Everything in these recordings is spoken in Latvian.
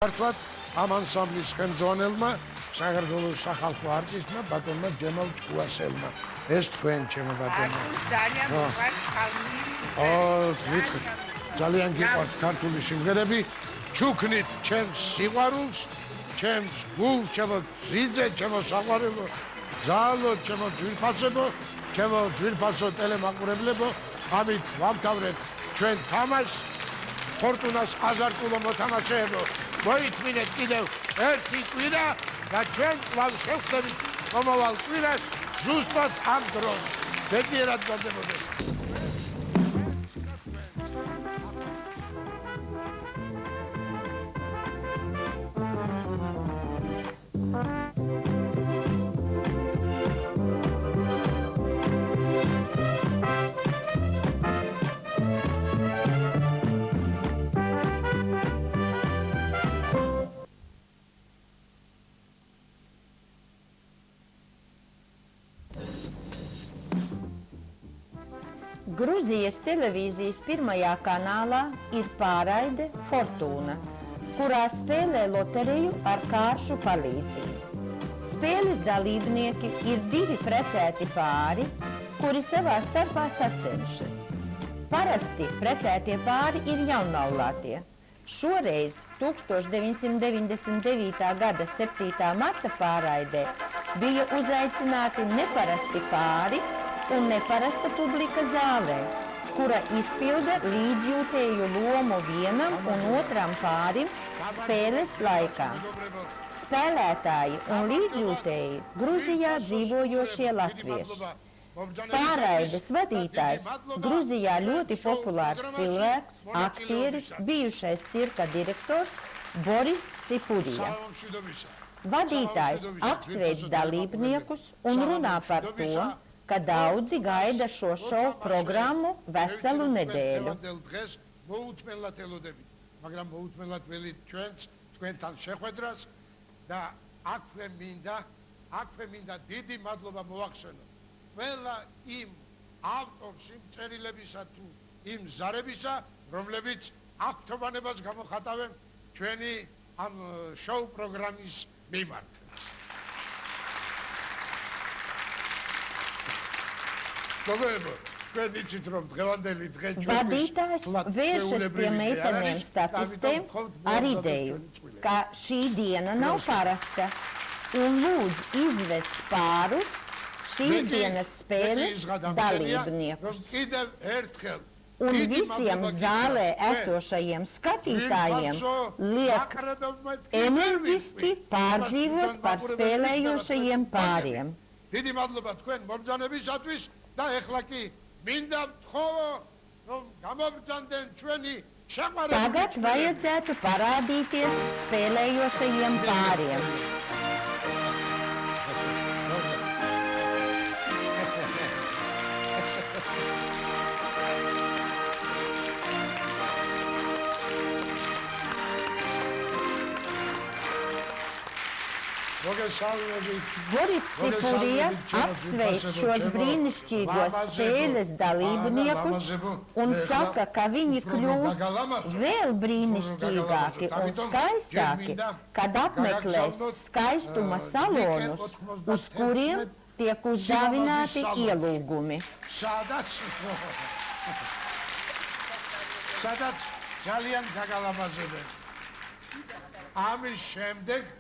Արտვատ ամանսամբլից խմձոնելմա շաղրգոլու սախալքու արտիստմա բատոնմա ջեմալ չկուասելմա ես թքոեն չեմը բատոնմա Զանյան ուղար շխալմիր Զալյան գիպարդ կարտուլի շիմգերեբի չուքնիտ չեմ սիվարուլս չեմ գուլ չեմը զիձե չեմը սաղարելո զալո չեմը ջույրպացեբո չեմը ջույրպացոտ էլեմ ակուրեբլեբո ամիտ վամտավրեբ չեն թամաս Fortunas azartulo motamacevo, voi tminet ideu, erti quira, da cent lau sefterit, como val quiras, justot amdros, bedierat godemode. Gruzijas televīzijas pirmajā kanālā ir pārraide Fortuna, kurā spēlē loteriju ar kāršu palīdzību. Spēles dalībnieki ir divi precēti pāri, kuri savā starpā sacenšas. Parasti precētie pāri ir jaunaulātie. Šoreiz 1999. gada 7. marta pārraidē bija uzaicināti neparasti pāri un neparasta publika zālē, kura izpilda līdzjūtēju lomu vienam un otram pārim spēles laikā. Spēlētāji un līdzjūtēji Gruzijā dzīvojošie latvieši. Pārraides vadītājs Gruzijā ļoti populārs cilvēks, aktieris, bijušais cirka direktors Boris Cipurija. Vadītājs apsveic dalībniekus un runā par to, ka daudzi gaida šo šovu programmu veselu nedēļu. მაგრამ მოუთმენლად ველი ჩვენს თქვენთან შეხვედრას და აქვე მინდა დიდი მადლობა მოვახსენო ყველა იმ ავტორ სიმწერილებისა თუ იმ ზარებისა რომლებიც აქტობანებას გამოხატავენ ჩვენი ამ შოუ პროგრამის მიმართ Vadītājs vēršas pie meitenēm statistēm ar ideju, ka šī diena nav parasta un lūdz izvest pārus šīs dienas spēles dalībniekus. Un visiem zālē esošajiem skatītājiem liek enerģiski pārdzīvot par spēlējošajiem pāriem. დიდი მადლობა თქვენ მომბრძანებისათვის და ეხლა კი მინდა ვთხოვო რომ გამობრძანდნენ ჩვენი შეყვარებული Tagad vajadzētu parādīties spēlējošajiem pāriem. Boris Cipurija apsveic šos brīnišķīgos spēles dalībniekus un saka, ka viņi kļūs vēl brīnišķīgāki un skaistāki, kad apmeklēs skaistuma salonus, uz kuriem tiek uzdāvināti ielūgumi. სადაც ძალიან გაგალამაზებენ. ამის შემდეგ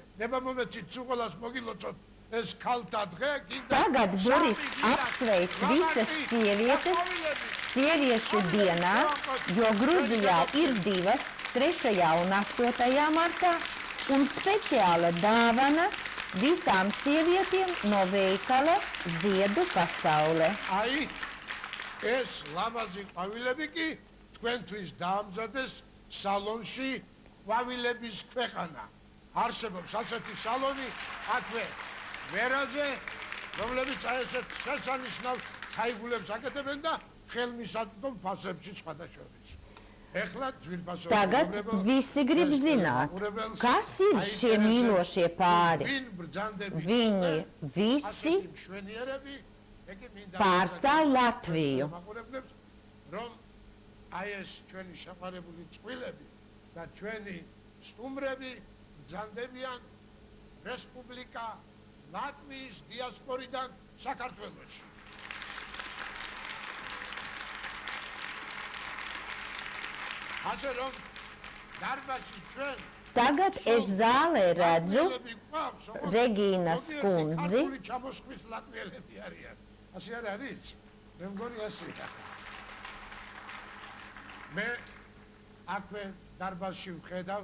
Tagad Boris apsveic visas sievietes sieviešu dienā, jo Gruzijā ir 2, 3. un 8. martā, un speciāla dāvana visām sievietēm no veikala Ziedu pasaule. Ai, es lamazi ყვავილები კი თქვენთვის დაამზადეს სალონში ყვავილების ქვეყანა. არსებობს ასეთი სალონი აქვე ვერაზე, რომლებიც ესეთ შესანიშნავ ხაიგულებს აკეთებენ და ხელმისაწვდომ ფასებში სხვადასხვაობის. ეხლა ძვირფასოვანი Tagad visi grib zināt, kas ir šie mīlošie pāri. Viņi visi pārstāv Latviju. რომ აი ეს ჩვენი შეყვარებული წყვილები და ჩვენი სტუმრები ბრძანდებიან რესპუბლიკა ლატვიის დიასპორიდან საქართველოში. ასე რომ დარბაზში ჩვენ Tagad es zālē redzu Regīnas kundzi. ჩამოსხვის ლატვიელები არიან. ასე არ არის? მე მგონი ასეა. მე აქვე დარბაზში ვხედავ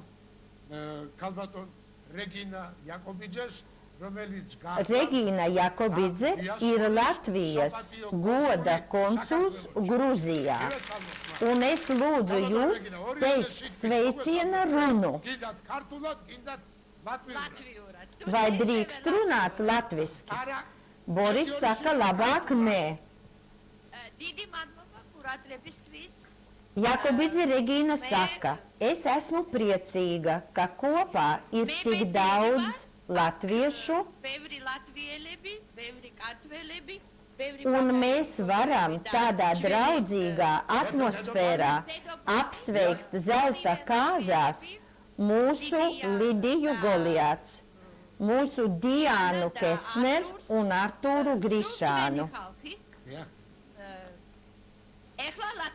ქალბატონ რეგინა იაკობიძეს, რომელიც Regīna Jakobidze ir Latvijas goda konsuls Gruzijā. Un es lūdzu jūs teikt sveiciena runu. გინდათ ქართულად, გინდათ ლატვიურად. Vai drīkst runāt latviski? Boris saka labāk nē. დიდი მადლობა კურატრებისთვის. Jakobidze Regīna saka, es esmu priecīga, ka kopā ir tik daudz latviešu, ბევრი ლატვიელები, ბევრი ქართველები, ბევრი un mēs varam tādā draudzīgā atmosfērā apsveikt zelta kāzās mūsu Lidiju Goliāts, mūsu Diānu Kesner un Artūru Grišānu.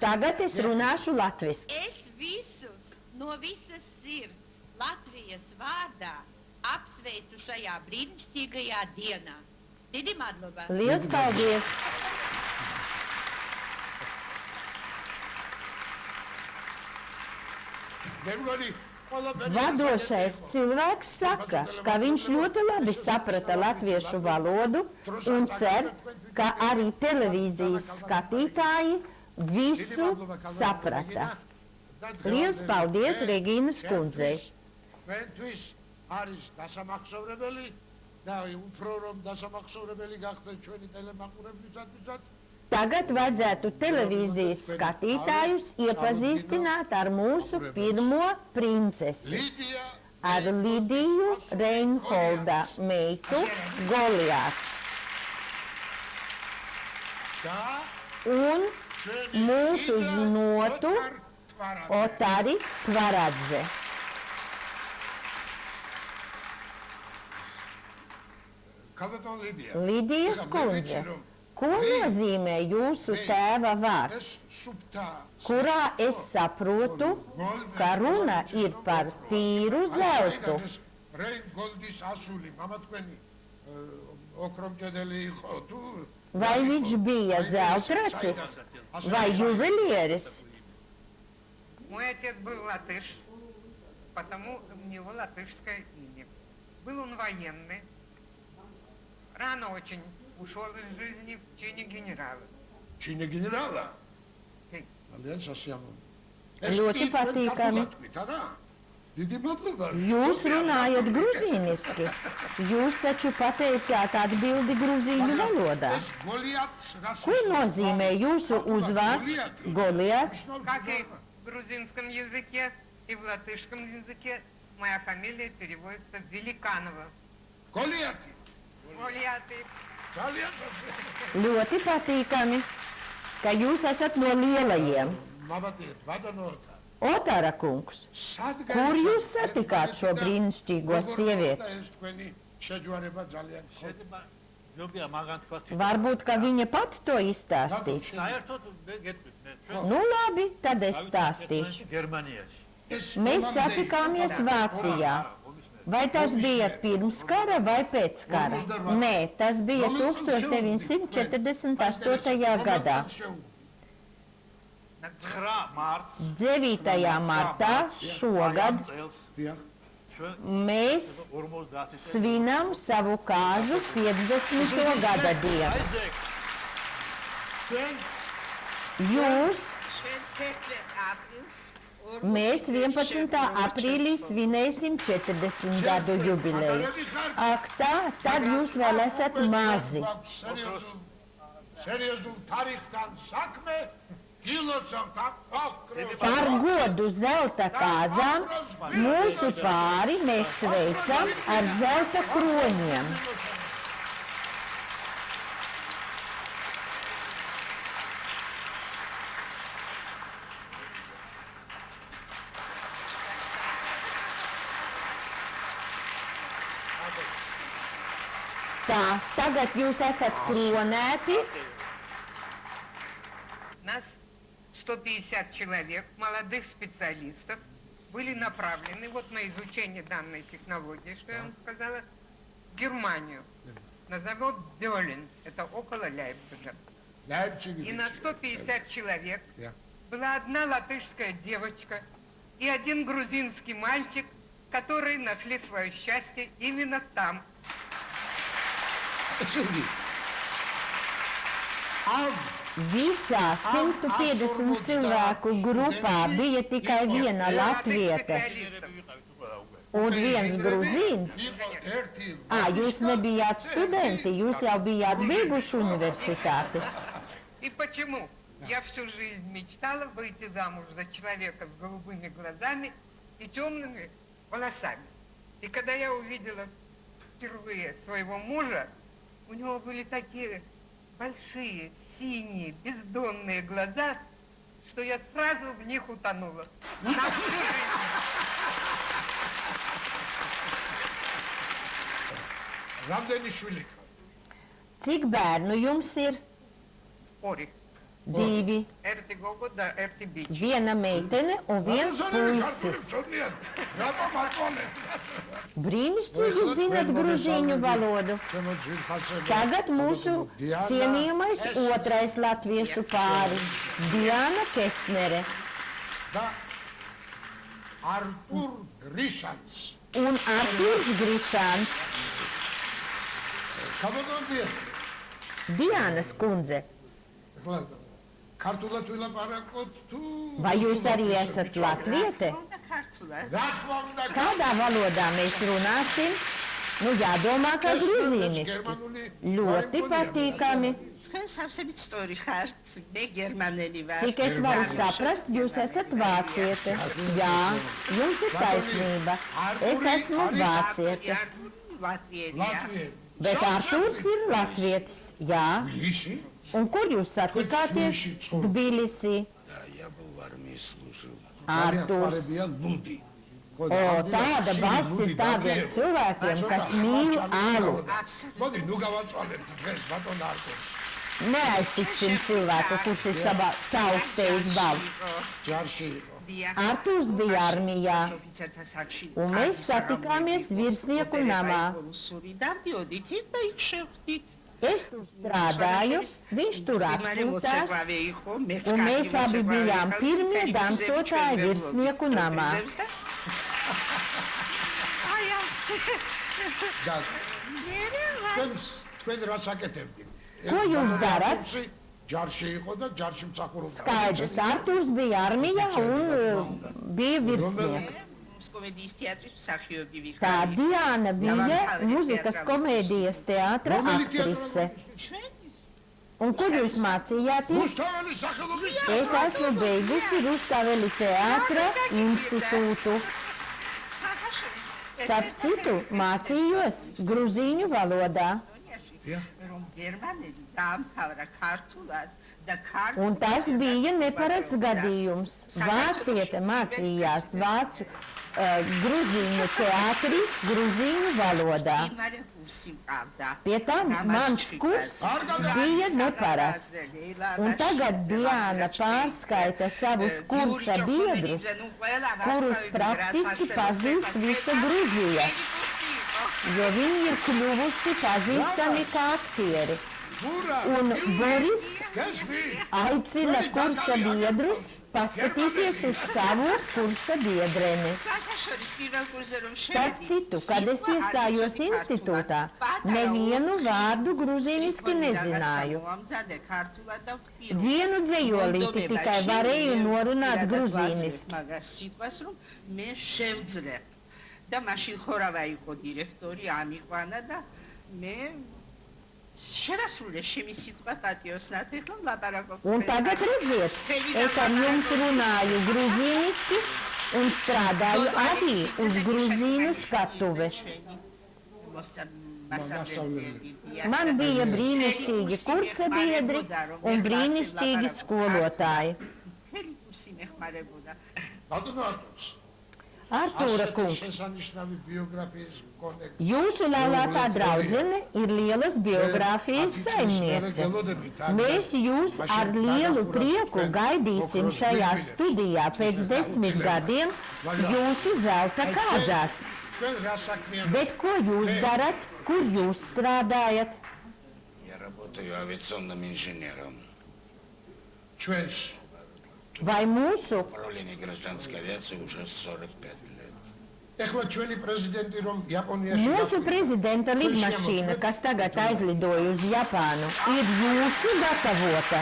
Tagad es runāšu latviski. Es visus no visas sirds Latvijas vārdā apsveicu šajā brīnišķīgajā dienā. Didi madloba. Liels paldies! Vadošais cilvēks saka, ka viņš ļoti labi saprata latviešu valodu un cer, ka arī televīzijas skatītāji visu saprata. Liels paldies Regīnas kundzei! ჩვენთვის არის დასამახსოვრებელი და უფრო რომ დასამახსოვრებელი გახდეს ჩვენი ტელემაყურებლისათვისაც. Tagad vajadzētu televīzijas skatītājus iepazīstināt ar mūsu pirmo princesi, ar Lidiju Reinholda meitu Goliāts un mūsu znotu Otari Tvaradze. Lidijas kundze, ko nozīmē jūsu tēva vārds, kurā es saprotu, ka runa ir par tīru zeltu? Vai viņš bija zeltracis vai juvelieris? Мой отец был латыш, потому у него латышское имя. Был он военный. Рано очень ушел из жизни в чине генерала. Чине генерала? Ļoti patīkami. Jūs runājat gruzīniski. Jūs taču pateicāt atbildi gruzīņu valodā. Ko nozīmē jūsu uzvārds Goliāts? Как и в грузинском языке, и в латышском языке моя фамилия переводится Великанова. Goliāti! Goliāti. Ļoti patīkami, ka jūs esat no lielajiem. Otara kungs, kur jūs satikāt šo brīnišķīgo sievieti? Varbūt, ka viņa pati to izstāstīs. Nu labi, tad es stāstīšu. Mēs satikāmies Vācijā. Vai tas bija pirms kara vai pēc kara? Nē, tas bija 1948. gadā. 9. martā šogad mēs svinam savu kāzu 50. gada dienu. Jūs, mēs 11. aprīlī svinēsim 40 gadu jubileju. Ak tā, tad jūs vēl esat mazi. Par godu zelta kāzām mūsu pāri mēs sveicam ar zelta kroņiem. Tā, tagad jūs esat kronēti. Нас 150 человек, молодых специалистов, были направлены вот на изучение данной технологии, что я вам сказала, в Германию, на завод Берлин, это около Лейпцига. И на 150 человек была одна латышская девочка и один грузинский мальчик, которые нашли свое счастье именно там. Visā 150 cilvēku grupā bija tikai viena latviete un viens gruzīns. Jūs nebijāt studenti, jūs jau bijāt beiguši universitāti. И почему? Я всю жизнь мечтала выйти замуж за человека с голубыми глазами и темными волосами. И когда я увидела впервые своего мужа, у него были такие большие, синие, бездонные глаза, что я сразу в них утонула. На всю жизнь. Cik bērnu jums ir? Ori. 2. Erti Gogo da Erti Bici. Viena meitene un viens puisis. Brīnišķīgi zinat gruzīņu valodu. Tagad mūsu cienījamais otrais latviešu pāris - Diana Kestnere Artur Grishans. un Arturs Grišāns. Dianas kundze, vai jūs arī esat latviete? Kādā valodā mēs runāsim? Nu, jādomā, kā gruzīniski. Ļoti patīkami. Cik es varu saprast, jūs esat vāciete. Jā, jums ir taisnība. Es esmu vāciete. Bet Arturs ir latvietis. Jā. Un kur jūs satikāties? Tbilisī. Arturs. Tāda balss ir tādiem cilvēkiem, kas mīl alu. Neaiztiksim cilvēku, kurš ir saaugstējis balss. Arturs bija armijā, un mēs satikāmies virsnieku namā. Es tur strādāju, viņš tur atpūtās, un mēs abi bijām pirmie dancotāji virsnieku namā. Ko jūs darat? Skaidrs, Arturs bija armijā un bija virsnieks. Tā Diana bija muzikas komēdijas teātra aktrise. Un kur jūs mācījāties? Es esmu beigusi Rustaveli teātra institūtu. Starp citu, mācījos gruzīņu valodā. Un tas bija neparasts gadījums. Vāciete mācījās vācu gruzīņu teātrī, gruzīņu valodā. Pie tam mans kurs bija neparasts. Un tagad Diana pārskaita savus kursa biedrus, kurus praktiski pazīst visa Gruzija, jo viņi ir kļuvuši pazīstami kā aktieri. Un Boris aicina kursa biedrus paskatīties uz savu kursa biedreni. Starp citu, kad es iestājos institūtā, nevienu vārdu gruzīniski nezināju. Vienu dzejolīti tikai varēju norunāt gruzīniski. და მაშინ ხორავა იყო დირექტორი ამიყვანა და მე შერასრულე ჩემი სიტყვა პატიოს ნათეხლამ ლაპარაკობ. Un tagad redziet, es ar jums runāju gruzīniski un strādāju arī uz gruzīnu skatuves. Man bija brīnišķīgi kursa biedri un brīnišķīgi skolotāji. Artūra ასეთი kungs, შესანიშნავი ბიოგრაფიის მქონე jūsu lielākā draudzene ir lielas biogrāfijas saimniece. Mēs jūs ar lielu prieku gaidīsim šajā studijā pēc 10 gadiem jūsu zelta kāzās. თქვენ რა საქმიანობთ? Bet ko jūs darat? Kur jūs strādājat? Я работаю авиационным инженером. ჩვენს Vai mūsu Управление гражданской авиации уже 45 лет. ეხლა ჩვენი პრეზიდენტი რომ იაპონიაში Mūsu prezidenta lidmašīna, kas tagad aizlidoja uz Japānu, ir jūsu gatavota.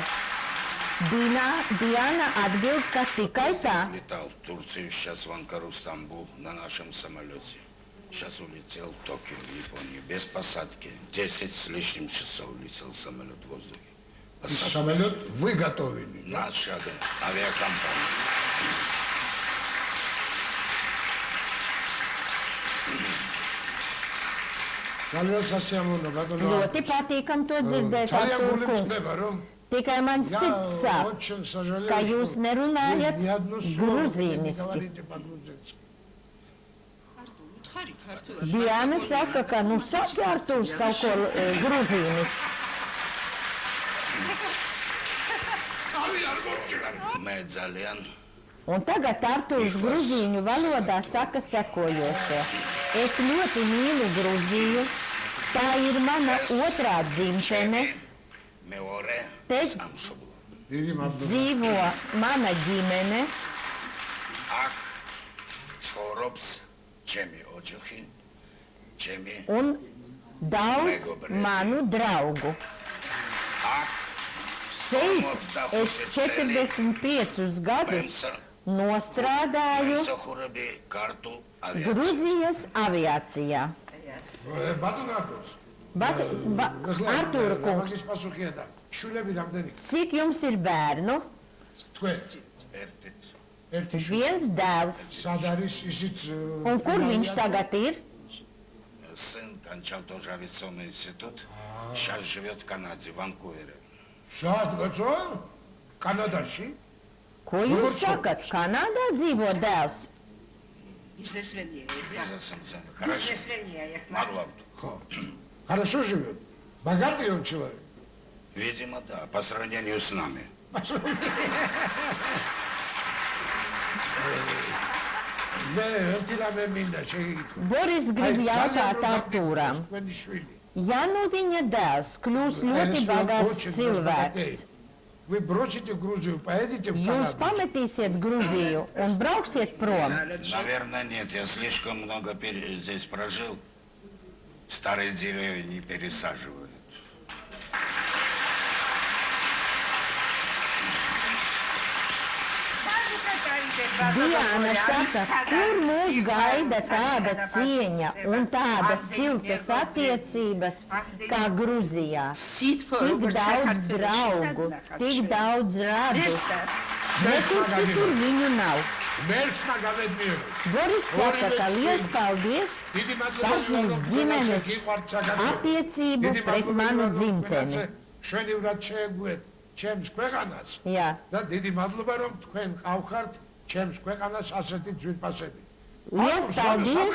Diana atbild, ka tikai tā. Летал в Турцию, сейчас в Анкару, Стамбул на нашем самолете. Сейчас улетел в Токио, в Японию, без посадки. 10 с лишним часов летел самолет в воздухе. самолет выготовили. Наша авиакомпания. ძალიან სასიამოვნო ბატონო. Ļoti patīkam to dzirdēt, ძალიან Artūr გული kungs. მწყდება რომ Tikai man sirds sāp, очень сожалею, ka jūs что nerunājat ни одно слово не gruzīniski. говорите по-грузински. უთხარი ქართულად. Diana saka, ka nu saki Artūrs kaut ko gruzīniski. Мы ძალიან Un tagad Artūrs gruzīņu valodā saka sekojošo. Es ļoti mīlu Gruziju, tā ir mana otrā dzimtene, მეორე Te- სამშობლო. დიდი მადლობა. dzīvo mana ģimene, აქ ცხოვრობს ჩემი ოჯახი, ჩემი un daudz manu draugu. აქ Šeit es 45 gadus nostrādāju მსახურები ქართულ ავიაციას. Gruzijas aviācijā. ბატონო არტურს. Artūra kungs, მაგის პასუხია და შვილები რამდენი? cik jums ir bērnu? თქვენ ერთიც ერთი შვილი. Viens dēls. სად არის ისიც Un kur viņš tagad ir? сын кончал тоже авиационный институт, сейчас живет в Канаде, в Ванкувере. სად გაწო? კანადაში? Ko jūs sakat? Kanādā dzīvo dēls? Бизнесменია. Бизнесмен. Хорошо. Бизнесменია. Могла бы. ხო. Хорошо живет. Богатый он человек. Видимо, да, по сравнению с нами. მე ერთი რამე მინდა შეგიკითხო. Boris grib jautāt Artūram. თქვენი შვილი. Ja nu viņa dēls kļūs ļoti bagāts cilvēks, Вы бросите Грузию, поедете в jūs Канаду? pametīsiet Gruziju un brauksiet prom? Наверное, нет. Я слишком много здесь прожил. Старые деревья не пересаживают. Diana saka, kur mūs gaida tāda cieņa un tādas siltas attiecības kā Gruzijā. Tik daudz draugu, tik daudz radu, nekur citur viņu nav. მერცხმა გამედმიერო. Boris saka, ka liels paldies დიდი par მადლობა jums ģimenes გიყვართ attiecību pret manu dzimteni. შვენივრად შეეგუეთ ჩემს ქვეყანას Jā, და დიდი მადლობა რომ თქვენ ყავხართ ჩემს ქვეყანას ასეთი ძვირფასები. liels paldies,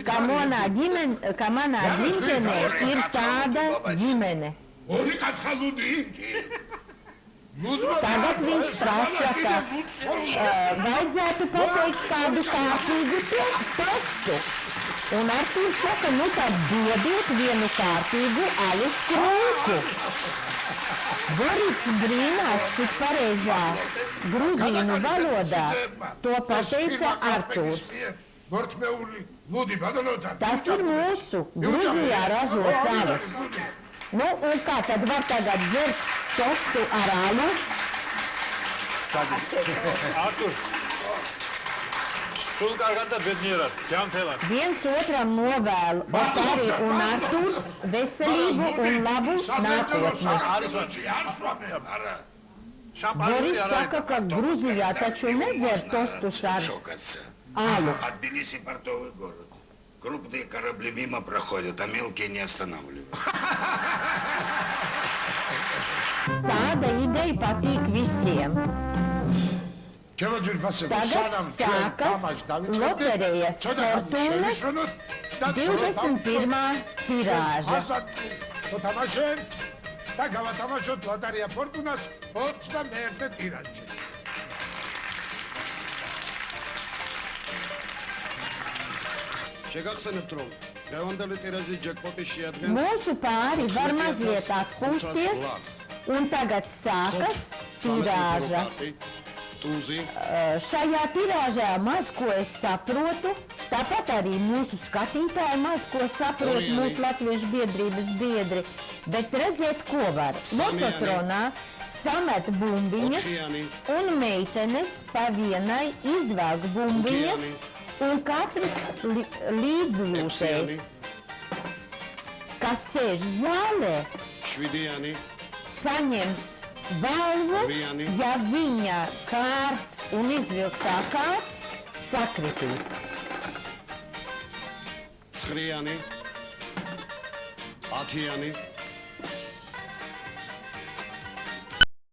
ka manā ģimenē ir tāda ģimene. ორი კათხა ლუდი? Tagad viņš prasa, ka vajadzētu pateikt kādu kārtīgu testu. Un Artūrs saka, nu tad dodiet vienu kārtīgu aļas krūku. Boris brīnās, cik pareizā gruzīnu valodā to pateica Artūrs. მორთმეული ლუდი ბატონოთან. Tas ir mūsu Gruzijā ražots aļas. Nu, un kā tad var tagad dzert tostu ar aļu? Artur, sულ კარგად და ბედნიერად, ჯანმრთელად. Viens otram novēlu arī un Artūrs veselību un labu nākotni. Boris saka, ka Gruzijā taču nedzer tostus ar Шокаться. aļu. А Тбилиси портовый город. Крупные корабли мимо проходят, а мелкие не останавливают. Tāda ideja patīk visiem. Čemo dzirpasebo, Tagad sānam čem sākas tāmaģi Davids loterijas fortūnas 21. tirāža. Potamašem, da gavatamašot lotarija fortunas 21. tirāža. შეგახსენებთ, რომ დღევანდელი ტირაჟის ჯეკპოტი შეადგენს Mūsu pāri var mazliet atpūsties, un tagad sākas tirāža. ტუზი Šajā tirāžā maz ko es saprotu, tāpat arī mūsu skatītāji maz ko saprot, mūsu latviešu biedrības biedri, bet redziet, ko var. Lototronā samet bumbiņas, un meitenes pa vienai izvelk bumbiņas, un katrs līdzjūtējs, kas sēž zālē, შვიდიანი saņems balvu, ja viņa kārts un izvilktā kārts sakritīs. ცხრიანი 10-იანი